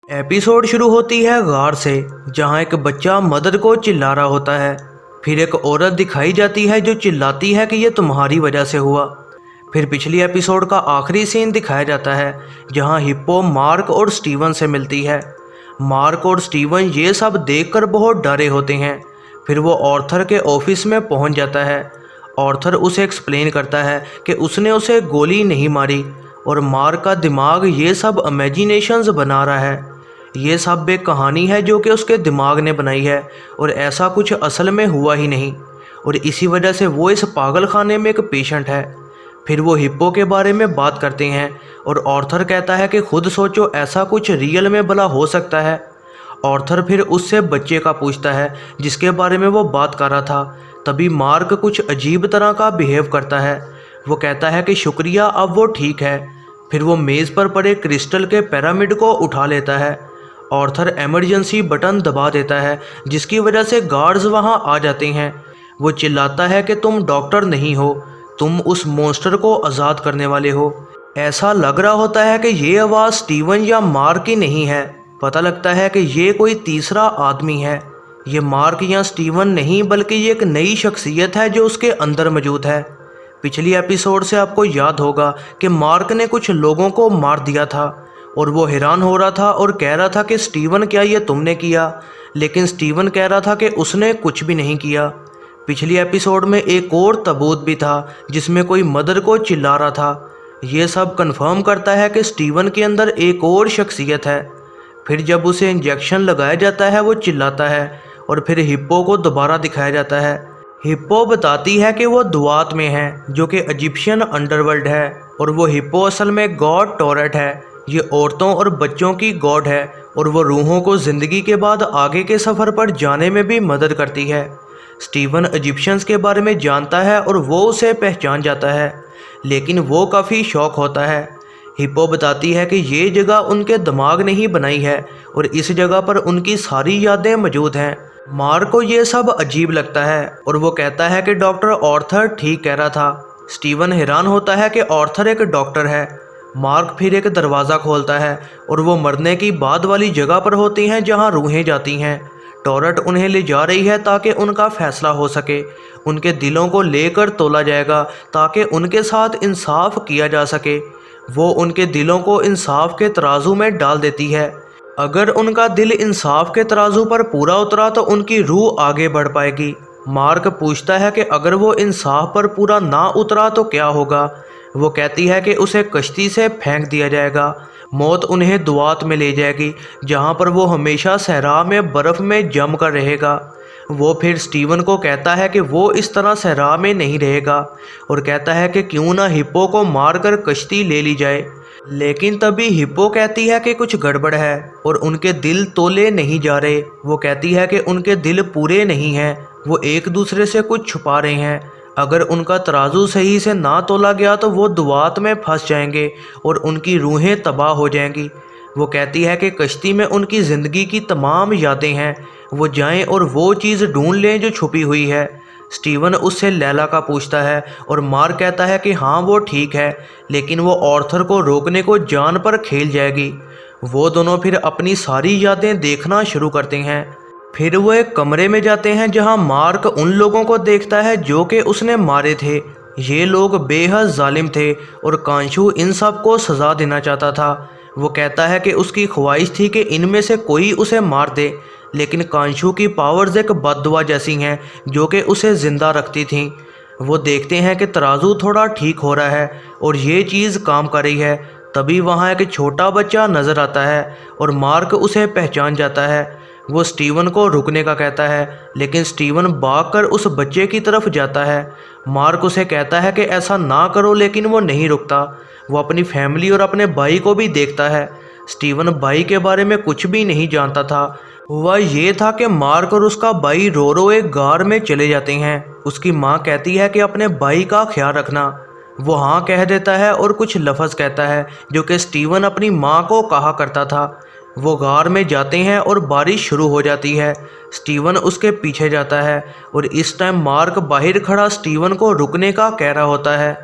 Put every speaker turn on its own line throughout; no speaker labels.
Episode शुरू होती है गार से, जहां एक बच्चा मदर को चिल्ला रहा होता है। फिर एक औरत दिखाई जाती है जो चिल्लाती है कि ये तुम्हारी वजह से हुआ। फिर पिछली एपिसोड का आखिरी सीन दिखाया जाता है, जहां हिप्पो मार्क और स्टीवन से मिलती है। मार्क और स्टीवन ये सब देखकर बहुत डरे होते हैं। फिर वो ऑर्थर के ऑफिस में पहुंच जाता है। ऑर्थर उसे एक्सप्लेन करता है कि उसने उसे गोली नहीं मारी और मार्क का दिमाग ये सब इमेजिनेशंस बना रहा है। ये सब एक कहानी है जो कि उसके दिमाग ने बनाई है और ऐसा कुछ असल में हुआ ही नहीं, और इसी वजह से वो इस पागल खाने में एक पेशेंट है। फिर वो हिप्पो के बारे में बात करते हैं और ऑर्थर कहता है कि खुद सोचो, ऐसा कुछ रियल में भला हो सकता है। ऑर्थर फिर उससे बच्चे का पूछता है जिसके बारे में वो बात कर रहा था। तभी मार्क कुछ अजीब तरह का बिहेव करता है। वो कहता है कि शुक्रिया, अब वो ठीक है। फिर वो मेज़ पर पड़े क्रिस्टल के पिरामिड को उठा लेता है। ऑर्थर इमरजेंसी बटन दबा देता है, जिसकी वजह से गार्ड्स वहां आ जाते हैं। वो चिल्लाता है कि तुम डॉक्टर नहीं हो, तुम उस मॉन्स्टर को आज़ाद करने वाले हो। ऐसा लग रहा होता है कि ये आवाज़ स्टीवन या मार्क की नहीं है। पता लगता है कि ये कोई तीसरा आदमी है। ये मार्क या स्टीवन नहीं, बल्कि ये एक नई शख्सियत है जो उसके अंदर मौजूद है। पिछली एपिसोड से आपको याद होगा कि मार्क ने कुछ लोगों को मार दिया था और वो हैरान हो रहा था और कह रहा था कि स्टीवन, क्या ये तुमने किया? लेकिन स्टीवन कह रहा था कि उसने कुछ भी नहीं किया। पिछली एपिसोड में एक और ताबूत भी था जिसमें कोई मदर को चिल्ला रहा था। ये सब कंफर्म करता है कि स्टीवन के अंदर एक और शख्सियत है। फिर जब उसे इंजेक्शन लगाया जाता है वो चिल्लाता है और फिर हिप्पो को दोबारा दिखाया जाता है। हिप्पो बताती है कि वो दुआत में है, जो कि इजिप्शियन अंडरवर्ल्ड है, और वो हिप्पो असल में गॉड टॉरेट है। ये औरतों और बच्चों की गॉड है और वो रूहों को ज़िंदगी के बाद आगे के सफ़र पर जाने में भी मदद करती है। स्टीवन इजिप्शियंस के बारे में जानता है और वो उसे पहचान जाता है, लेकिन वो काफ़ी शौक होता है। हिप्पो बताती है कि ये जगह उनके दिमाग ने ही बनाई है और इस जगह पर उनकी सारी यादें मौजूद हैं। मार्क को ये सब अजीब लगता है और वो कहता है कि डॉक्टर ऑर्थर ठीक कह रहा था। स्टीवन हैरान होता है कि ऑर्थर एक डॉक्टर है। मार्क फिर एक दरवाज़ा खोलता है और वो मरने की बाद वाली जगह पर होती हैं जहां रूहें जाती हैं। टॉरेट उन्हें ले जा रही है ताकि उनका फैसला हो सके। उनके दिलों को लेकर तोला जाएगा ताकि उनके साथ इंसाफ किया जा सके। वो उनके दिलों को इंसाफ के तराजू में डाल देती है। अगर उनका दिल इंसाफ के तराजू पर पूरा उतरा तो उनकी रूह आगे बढ़ पाएगी। मार्क पूछता है कि अगर वो इंसाफ पर पूरा ना उतरा तो क्या होगा? वो कहती है कि उसे कश्ती से फेंक दिया जाएगा। मौत उन्हें दुआत में ले जाएगी, जहां पर वो हमेशा सहरा में बर्फ़ में जम कर रहेगा। वो फिर स्टीवन को कहता है कि वो इस तरह सहरा में नहीं रहेगा और कहता है कि क्यों ना हिप्पो को मारकर कश्ती ले ली जाए। लेकिन तभी हिप्पो कहती है कि कुछ गड़बड़ है और उनके दिल तोले नहीं जा रहे। वो कहती है कि उनके दिल पूरे नहीं हैं, वो एक दूसरे से कुछ छुपा रहे हैं। अगर उनका तराजू सही से ना तोला गया तो वो दुआत में फंस जाएंगे और उनकी रूहें तबाह हो जाएंगी। वो कहती है कि कश्ती में उनकी ज़िंदगी की तमाम यादें हैं, वो जाएं और वो चीज़ ढूंढ लें जो छुपी हुई है। स्टीवन उससे लैला का पूछता है और मार्क कहता है कि हाँ वो ठीक है, लेकिन वो ऑर्थर को रोकने को जान पर खेल जाएगी। वो दोनों फिर अपनी सारी यादें देखना शुरू करते हैं। फिर वो एक कमरे में जाते हैं जहां मार्क उन लोगों को देखता है जो कि उसने मारे थे। ये लोग बेहद जालिम थे और कांशु इन सब को सज़ा देना चाहता था। वो कहता है कि उसकी ख्वाहिश थी कि इनमें से कोई उसे मार दे, लेकिन कांशु की पावर्स एक बद्दुआ जैसी हैं जो कि उसे ज़िंदा रखती थीं। वो देखते हैं कि तराजू थोड़ा ठीक हो रहा है और ये चीज़ काम कर रही है। तभी वहाँ एक छोटा बच्चा नज़र आता है और मार्क उसे पहचान जाता है। वो स्टीवन को रुकने का कहता है, लेकिन स्टीवन भागकर उस बच्चे की तरफ जाता है। मार्क उसे कहता है कि ऐसा ना करो, लेकिन वो नहीं रुकता। वो अपनी फैमिली और अपने भाई को भी देखता है। स्टीवन भाई के बारे में कुछ भी नहीं जानता था। हुआ ये था कि मार्क और उसका भाई रो रो एक गार में चले जाते हैं। उसकी माँ कहती है कि अपने भाई का ख्याल रखना। वो हाँ कह देता है और कुछ लफ्ज़ कहता है जो कि स्टीवन अपनी माँ को कहा करता था। वो गार में जाते हैं और बारिश शुरू हो जाती है। स्टीवन उसके पीछे जाता है और इस टाइम मार्क बाहर खड़ा स्टीवन को रुकने का कह रहा होता है।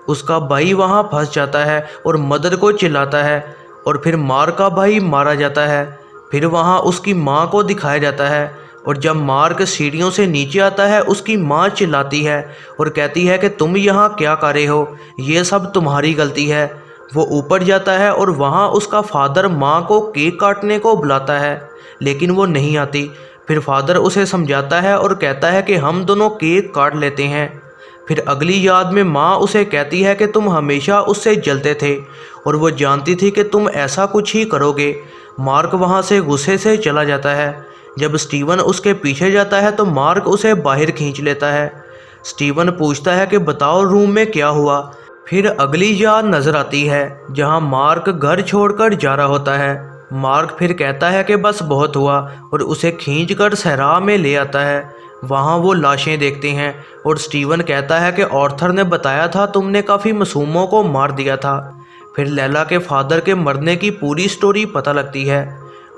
उसका भाई वहाँ फंस जाता है और मदर को चिल्लाता है और फिर मार्क का भाई मारा जाता है। फिर वहाँ उसकी माँ को दिखाया जाता है और जब मार्क सीढ़ियों से नीचे आता है उसकी माँ चिल्लाती है और कहती है कि तुम यहाँ क्या कर रहे हो, ये सब तुम्हारी गलती है। वो ऊपर जाता है और वहाँ उसका फादर माँ को केक काटने को बुलाता है लेकिन वो नहीं आती। फिर फादर उसे समझाता है और कहता है कि हम दोनों केक काट लेते हैं। फिर अगली याद में माँ उसे कहती है कि तुम हमेशा उससे जलते थे और वो जानती थी कि तुम ऐसा कुछ ही करोगे। मार्क वहाँ से गुस्से से चला जाता है। जब स्टीवन उसके पीछे जाता है तो मार्क उसे बाहर खींच लेता है। स्टीवन पूछता है कि बताओ रूम में क्या हुआ। फिर अगली याद नज़र आती है जहाँ मार्क घर छोड़कर जा रहा होता है। मार्क फिर कहता है कि बस बहुत हुआ और उसे खींचकर सहरा में ले आता है। वहाँ वो लाशें देखते हैं और स्टीवन कहता है कि ऑर्थर ने बताया था तुमने काफ़ी मासूमों को मार दिया था। फिर लैला के फादर के मरने की पूरी स्टोरी पता लगती है।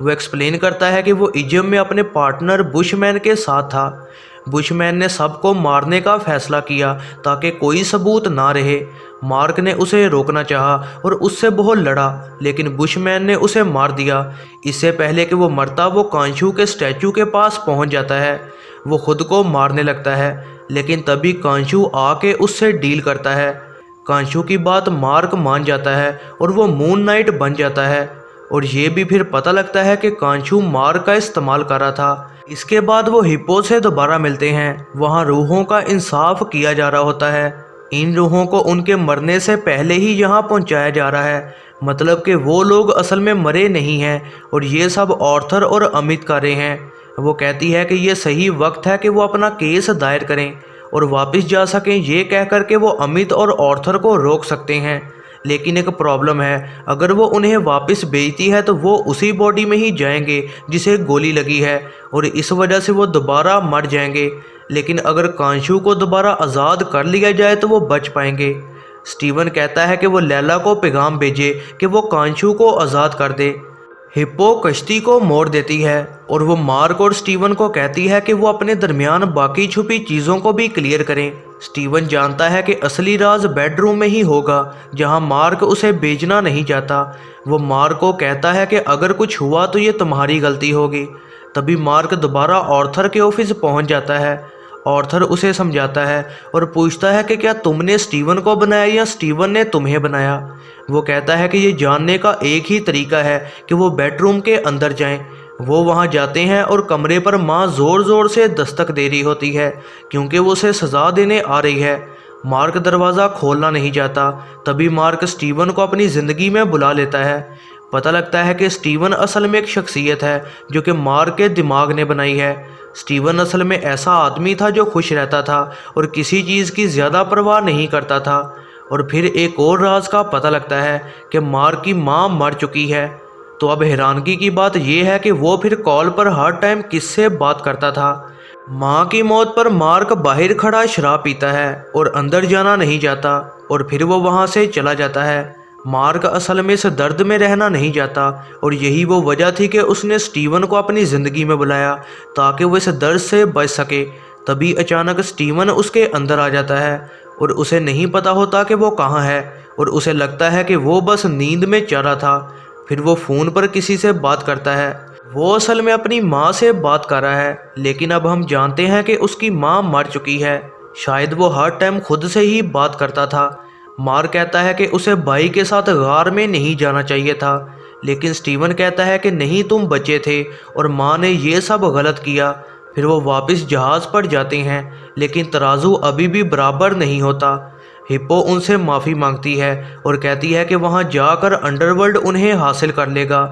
वो एक्सप्लेन करता है कि वो इजिप्ट में अपने पार्टनर बुशमैन के साथ था। बुशमैन ने सबको मारने का फैसला किया ताकि कोई सबूत ना रहे। मार्क ने उसे रोकना चाहा और उससे बहुत लड़ा लेकिन बुशमैन ने उसे मार दिया। इससे पहले कि वो मरता वो कांशू के स्टैचू के पास पहुंच जाता है। वो खुद को मारने लगता है लेकिन तभी कांशू आके उससे डील करता है। कांशू की बात मार्क मान जाता है और वो मून नाइट बन जाता है और ये भी फिर पता लगता है कि कांशू मार्क का इस्तेमाल कर रहा था। इसके बाद वो हिप्पो से दोबारा मिलते हैं। वहाँ रूहों का इंसाफ किया जा रहा होता है। इन रूहों को उनके मरने से पहले ही यहाँ पहुँचाया जा रहा है, मतलब कि वो लोग असल में मरे नहीं हैं और ये सब ऑर्थर और अमित कर रहे हैं। वो कहती है कि ये सही वक्त है कि वो अपना केस दायर करें और वापस जा सकें। ये कह कर के वो अमित और ऑर्थर को रोक सकते हैं लेकिन एक प्रॉब्लम है, अगर वो उन्हें वापस भेजती है तो वो उसी बॉडी में ही जाएंगे जिसे गोली लगी है और इस वजह से वो दोबारा मर जाएंगे। लेकिन अगर कांशू को दोबारा आज़ाद कर लिया जाए तो वो बच पाएंगे। स्टीवन कहता है कि वो लैला को पैगाम भेजे कि वो कांशू को आज़ाद कर दे। हिप्पो कश्ती को मोड़ देती है और वो मार्क और स्टीवन को कहती है कि वो अपने दरमियान बाकी छुपी चीज़ों को भी क्लियर करें। स्टीवन जानता है कि असली राज बेडरूम में ही होगा जहां मार्क उसे बेचना नहीं चाहता। वो मार्क को कहता है कि अगर कुछ हुआ तो ये तुम्हारी गलती होगी। तभी मार्क दोबारा ऑर्थर के ऑफिस पहुंच जाता है। ऑर्थर उसे समझाता है और पूछता है कि क्या तुमने स्टीवन को बनाया या स्टीवन ने तुम्हें बनाया। वो कहता है कि ये जानने का एक ही तरीका है कि वो बेडरूम के अंदर जाएं। वो वहाँ जाते हैं और कमरे पर माँ ज़ोर ज़ोर से दस्तक दे रही होती है क्योंकि वो उसे सज़ा देने आ रही है। मार्क दरवाज़ा खोलना नहीं चाहता। तभी मार्क स्टीवन को अपनी ज़िंदगी में बुला लेता है। पता लगता है कि स्टीवन असल में एक शख्सियत है जो कि मार्क के दिमाग ने बनाई है। स्टीवन असल में ऐसा आदमी था जो खुश रहता था और किसी चीज़ की ज़्यादा परवाह नहीं करता था। और फिर एक और राज का पता लगता है कि मार्क की माँ मर चुकी है। तो अब हैरानगी की बात यह है कि वो फिर कॉल पर हर टाइम किससे बात करता था। माँ की मौत पर मार्क बाहर खड़ा शराब पीता है और अंदर जाना नहीं चाहता और फिर वो वहाँ से चला जाता है। मार्क असल में इस दर्द में रहना नहीं चाहता और यही वो वजह थी कि उसने स्टीवन को अपनी ज़िंदगी में बुलाया ताकि वो इस दर्द से बच सके। तभी अचानक स्टीवन उसके अंदर आ जाता है और उसे नहीं पता होता कि वो कहाँ है और उसे लगता है कि वो बस नींद में चल रहा था। फिर वो फ़ोन पर किसी से बात करता है। वो असल में अपनी माँ से बात कर रहा है लेकिन अब हम जानते हैं कि उसकी माँ मर चुकी है। शायद वो हर टाइम खुद से ही बात करता था। मार्क कहता है कि उसे भाई के साथ गार में नहीं जाना चाहिए था लेकिन स्टीवन कहता है कि नहीं, तुम बच्चे थे और माँ ने ये सब गलत किया। फिर वो वापस जहाज़ पर जाते हैं लेकिन तराजू अभी भी बराबर नहीं होता। हिप्पो उनसे माफ़ी मांगती है और कहती है कि वहाँ जाकर अंडरवर्ल्ड उन्हें हासिल कर लेगा।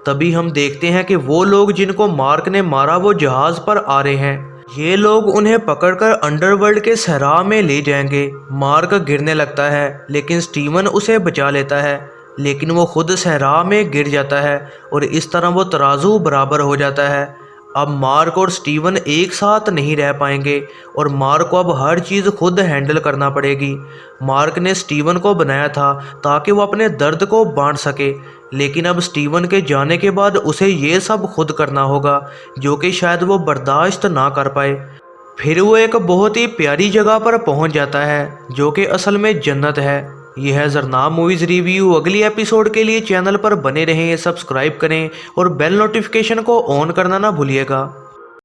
तभी हम देखते हैं कि वो लोग जिनको मार्क ने मारा वो जहाज़ पर आ रहे हैं। ये लोग उन्हें पकड़कर अंडरवर्ल्ड के सहरा में ले जाएंगे। मार्क गिरने लगता है लेकिन स्टीवन उसे बचा लेता है लेकिन वो खुद सहरा में गिर जाता है और इस तरह वो तराजू बराबर हो जाता है। अब मार्क और स्टीवन एक साथ नहीं रह पाएंगे और मार्क को अब हर चीज़ खुद हैंडल करना पड़ेगी। मार्क ने स्टीवन को बनाया था ताकि वो अपने दर्द को बांट सके लेकिन अब स्टीवन के जाने के बाद उसे ये सब खुद करना होगा जो कि शायद वो बर्दाश्त ना कर पाए। फिर वो एक बहुत ही प्यारी जगह पर पहुंच जाता है जो कि असल में जन्नत है। यह है जरनाब मूवीज़ रिव्यू। अगली एपिसोड के लिए चैनल पर बने रहें, सब्सक्राइब करें और बेल नोटिफिकेशन को ऑन करना ना भूलिएगा।